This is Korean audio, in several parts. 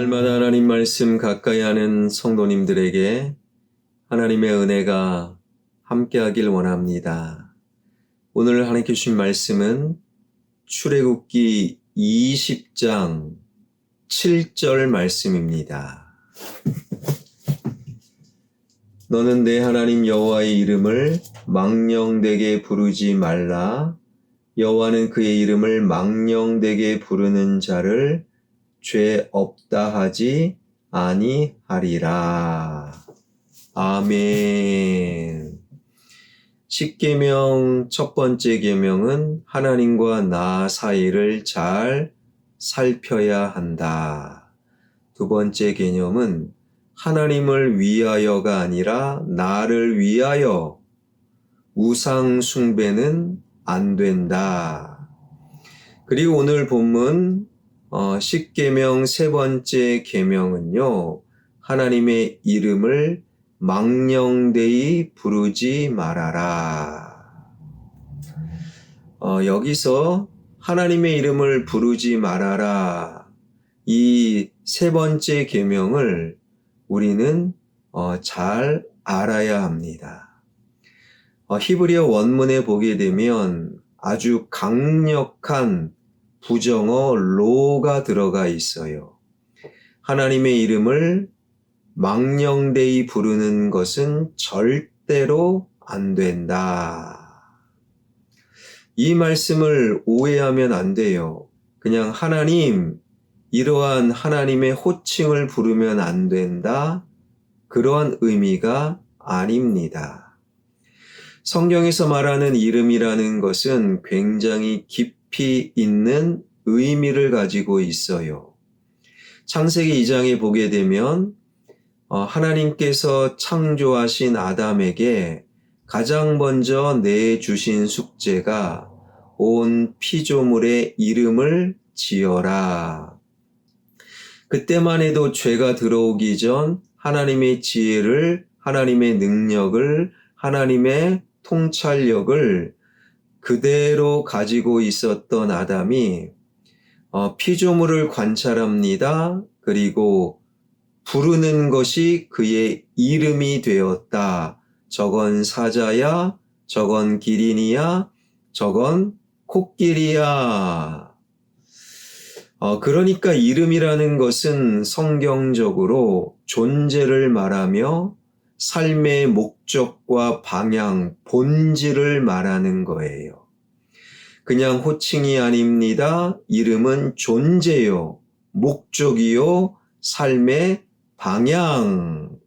날마다 하나님 말씀 가까이 하는 성도님들에게 하나님의 은혜가 함께하길 원합니다. 오늘 하나님께 주신 말씀은 출애굽기 20장 7절 말씀입니다. 너는 내 하나님 여호와의 이름을 망령되게 부르지 말라. 여호와는 그의 이름을 망령되게 부르는 자를 죄 없다 하지 아니하리라. 아멘. 십계명 첫 번째 계명은 하나님과 나 사이를 잘 살펴야 한다. 두 번째 개념은 하나님을 위하여가 아니라 나를 위하여 우상 숭배는 안 된다. 그리고 오늘 본문 십계명 세 번째 계명은요, 하나님의 이름을 망령되이 부르지 말아라. 여기서 하나님의 이름을 부르지 말아라. 이 세 번째 계명을 우리는 잘 알아야 합니다. 히브리어 원문에 보게 되면 아주 강력한 부정어 로가 들어가 있어요. 하나님의 이름을 망령되이 부르는 것은 절대로 안 된다. 이 말씀을 오해하면 안 돼요. 그냥 하나님, 이러한 하나님의 호칭을 부르면 안 된다. 그러한 의미가 아닙니다. 성경에서 말하는 이름이라는 것은 굉장히 깊이 있는 의미를 가지고 있어요. 창세기 2장에 보게 되면 하나님께서 창조하신 아담에게 가장 먼저 내주신 숙제가 온 피조물의 이름을 지어라. 그때만 해도 죄가 들어오기 전 하나님의 지혜를, 하나님의 능력을, 하나님의 통찰력을 그대로 가지고 있었던 아담이 피조물을 관찰합니다. 그리고 부르는 것이 그의 이름이 되었다. 저건 사자야, 저건 기린이야, 저건 코끼리야. 그러니까 이름이라는 것은 성경적으로 존재를 말하며 삶의 목적과 방향, 본질을 말하는 거예요. 그냥 호칭이 아닙니다. 이름은 존재요, 목적이요, 삶의 방향.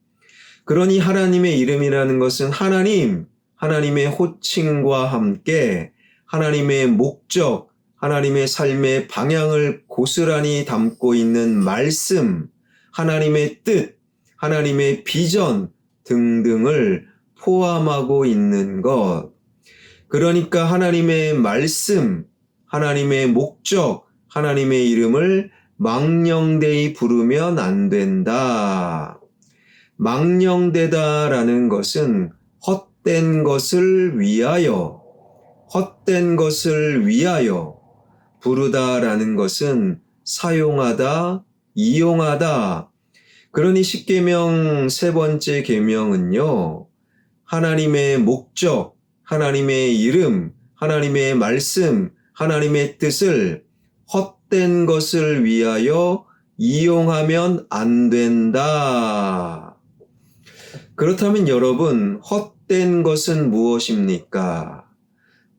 그러니 하나님의 이름이라는 것은 하나님의 호칭과 함께 하나님의 목적, 하나님의 삶의 방향을 고스란히 담고 있는 말씀, 하나님의 뜻, 하나님의 비전 등등을 포함하고 있는 것. 그러니까 하나님의 말씀, 하나님의 목적, 하나님의 이름을 망령되이 부르면 안 된다. 망령되다라는 것은 헛된 것을 위하여 부르다라는 것은 사용하다, 이용하다. 그러니 십계명 세 번째 계명은요, 하나님의 목적, 하나님의 이름, 하나님의 말씀, 하나님의 뜻을 헛된 것을 위하여 이용하면 안 된다. 그렇다면 여러분, 헛된 것은 무엇입니까?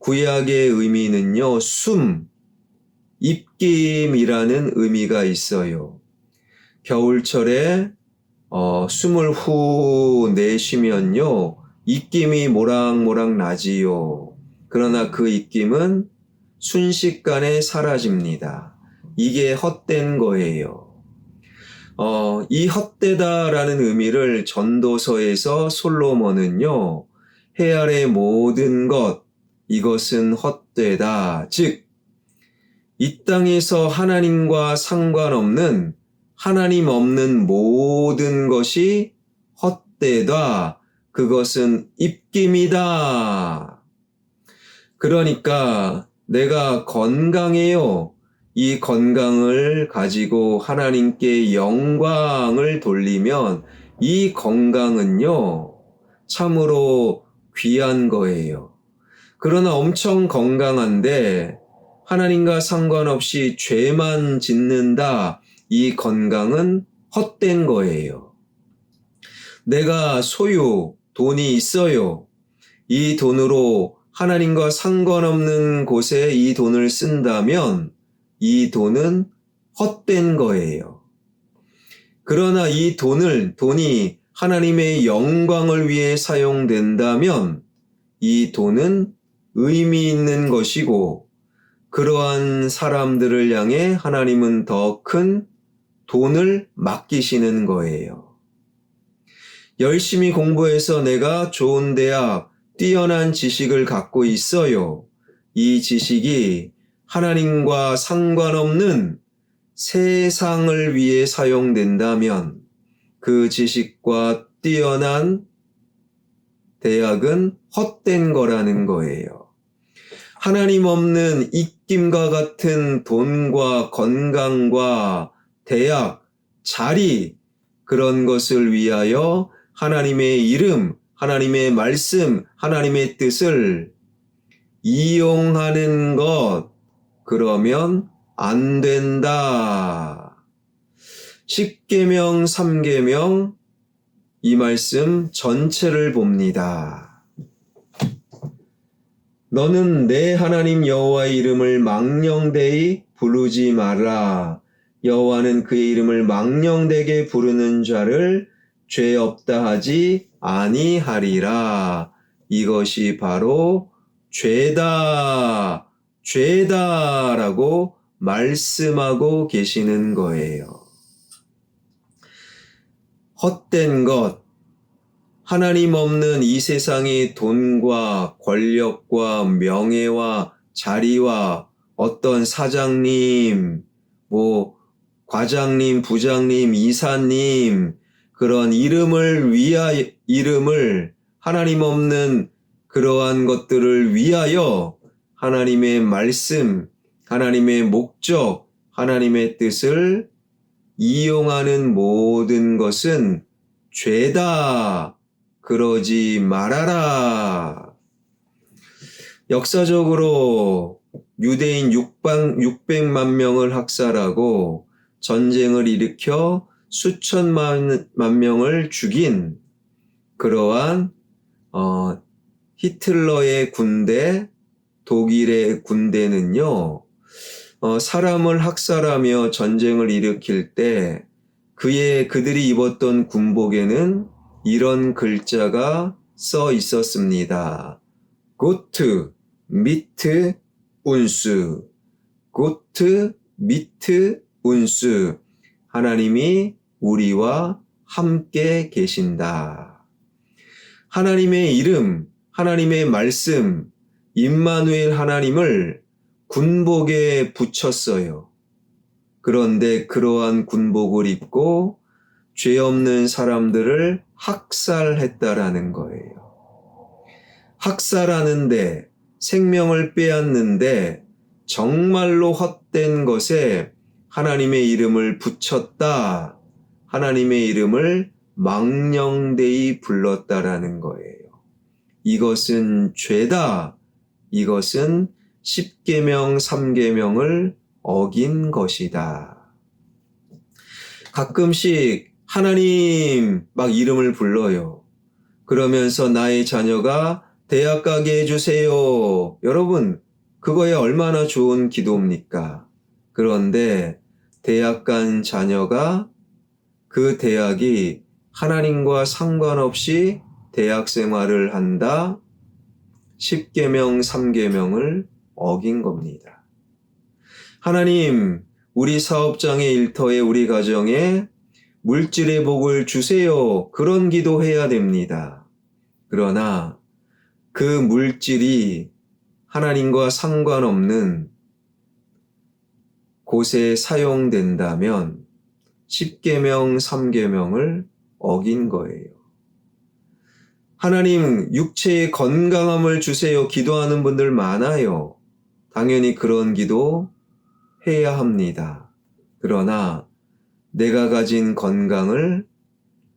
구약의 의미는요, 입김이라는 의미가 있어요. 겨울철에 숨을 후 내쉬면요, 입김이 모락모락 나지요. 그러나 그 입김은 순식간에 사라집니다. 이게 헛된 거예요. 이 헛되다라는 의미를 전도서에서 솔로몬은요, 해 아래 모든 것, 이것은 헛되다. 즉, 이 땅에서 하나님과 상관없는, 하나님 없는 모든 것이 헛되다. 그것은 입김이다. 그러니까 내가 건강해요, 이 건강을 가지고 하나님께 영광을 돌리면 이 건강은요, 참으로 귀한 거예요. 그러나 엄청 건강한데 하나님과 상관없이 죄만 짓는다, 이 건강은 헛된 거예요. 내가 소유, 돈이 있어요. 이 돈으로 하나님과 상관없는 곳에 이 돈을 쓴다면 이 돈은 헛된 거예요. 그러나 이 돈이 하나님의 영광을 위해 사용된다면 이 돈은 의미 있는 것이고, 그러한 사람들을 향해 하나님은 더 큰 돈을 맡기시는 거예요. 열심히 공부해서 내가 좋은 대학, 뛰어난 지식을 갖고 있어요. 이 지식이 하나님과 상관없는 세상을 위해 사용된다면 그 지식과 뛰어난 대학은 헛된 거라는 거예요. 하나님 없는 입김과 같은 돈과 건강과 대학, 자리, 그런 것을 위하여 하나님의 이름, 하나님의 말씀, 하나님의 뜻을 이용하는 것, 그러면 안 된다. 10계명, 3계명, 이 말씀 전체를 봅니다. 너는 내 하나님 여호와의 이름을 망령되이 부르지 마라. 여호와는 그의 이름을 망령되게 부르는 자를 죄 없다 하지 아니하리라. 이것이 바로 죄다, 죄다라고 말씀하고 계시는 거예요. 헛된 것, 하나님 없는 이 세상의 돈과 권력과 명예와 자리와 어떤 사장님, 과장님, 부장님, 이사님, 그런 이름을 하나님 없는 그러한 것들을 위하여 하나님의 말씀, 하나님의 목적, 하나님의 뜻을 이용하는 모든 것은 죄다. 그러지 말아라. 역사적으로 유대인 600만 명을 학살하고 전쟁을 일으켜 수천만 명을 죽인 그러한 히틀러의 군대, 독일의 군대는요, 사람을 학살하며 전쟁을 일으킬 때 그들이 입었던 군복에는 이런 글자가 써 있었습니다. Gott mit uns. Gott mit uns. 하나님이 우리와 함께 계신다. 하나님의 이름, 하나님의 말씀, 임마누엘 하나님을 군복에 붙였어요. 그런데 그러한 군복을 입고 죄 없는 사람들을 학살했다라는 거예요. 학살하는데, 생명을 빼앗는데 정말로 헛된 것에 하나님의 이름을 붙였다. 하나님의 이름을 망령되이 불렀다라는 거예요. 이것은 죄다. 이것은 10계명, 3계명을 어긴 것이다. 가끔씩 하나님 막 이름을 불러요. 그러면서 나의 자녀가 대학 가게 해주세요. 여러분, 그거에 얼마나 좋은 기도입니까? 그런데 대학 간 자녀가 그 대학이 하나님과 상관없이 대학 생활을 한다. 10계명, 3계명을 어긴 겁니다. 하나님, 우리 사업장의 일터에 우리 가정에 물질의 복을 주세요. 그런 기도해야 됩니다. 그러나 그 물질이 하나님과 상관없는 곳에 사용된다면 10계명, 3계명을 어긴 거예요. 하나님, 육체의 건강함을 주세요. 기도하는 분들 많아요. 당연히 그런 기도 해야 합니다. 그러나 내가 가진 건강을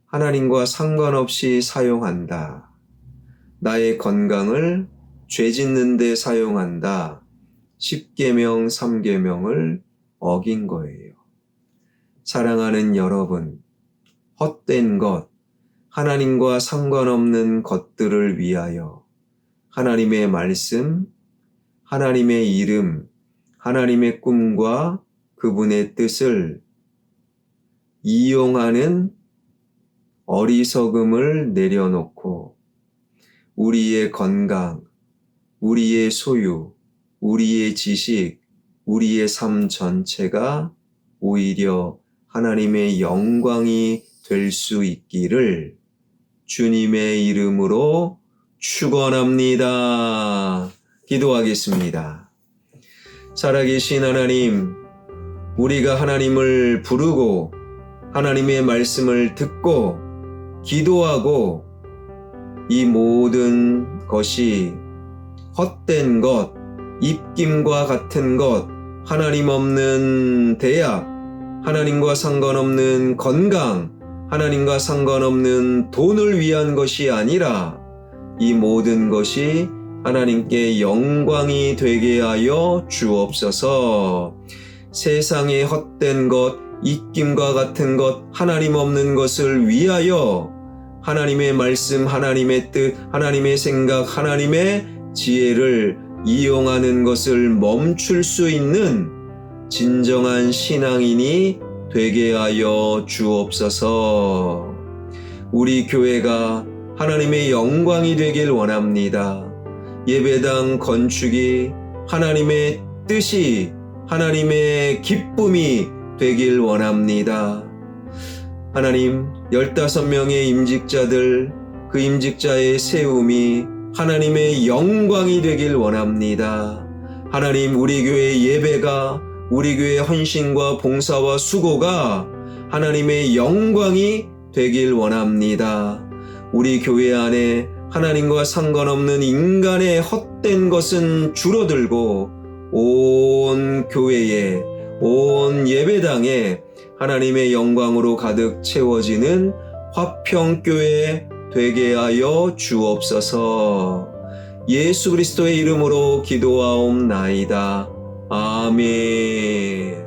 하나님과 상관없이 사용한다. 나의 건강을 죄 짓는 데 사용한다. 10계명, 3계명을 어긴 거예요. 사랑하는 여러분, 헛된 것, 하나님과 상관없는 것들을 위하여 하나님의 말씀, 하나님의 이름, 하나님의 꿈과 그분의 뜻을 이용하는 어리석음을 내려놓고 우리의 건강, 우리의 소유, 우리의 지식, 우리의 삶 전체가 오히려 하나님의 영광이 될 수 있기를 주님의 이름으로 축원합니다. 기도하겠습니다. 살아계신 하나님, 우리가 하나님을 부르고 하나님의 말씀을 듣고 기도하고 이 모든 것이 헛된 것, 입김과 같은 것, 하나님 없는 대학, 하나님과 상관없는 건강, 하나님과 상관없는 돈을 위한 것이 아니라 이 모든 것이 하나님께 영광이 되게 하여 주옵소서. 세상의 헛된 것, 입김과 같은 것, 하나님 없는 것을 위하여 하나님의 말씀, 하나님의 뜻, 하나님의 생각, 하나님의 지혜를 이용하는 것을 멈출 수 있는 진정한 신앙인이 되게 하여 주옵소서. 우리 교회가 하나님의 영광이 되길 원합니다. 예배당 건축이 하나님의 뜻이, 하나님의 기쁨이 되길 원합니다. 하나님, 15명의 임직자들, 그 임직자의 세움이 하나님의 영광이 되길 원합니다. 하나님, 우리 교회의 예배가, 우리 교회의 헌신과 봉사와 수고가 하나님의 영광이 되길 원합니다. 우리 교회 안에 하나님과 상관없는 인간의 헛된 것은 줄어들고 온 교회에, 온 예배당에 하나님의 영광으로 가득 채워지는 화평교회 되게 하여 주옵소서. 예수 그리스도의 이름으로 기도하옵나이다. 아멘.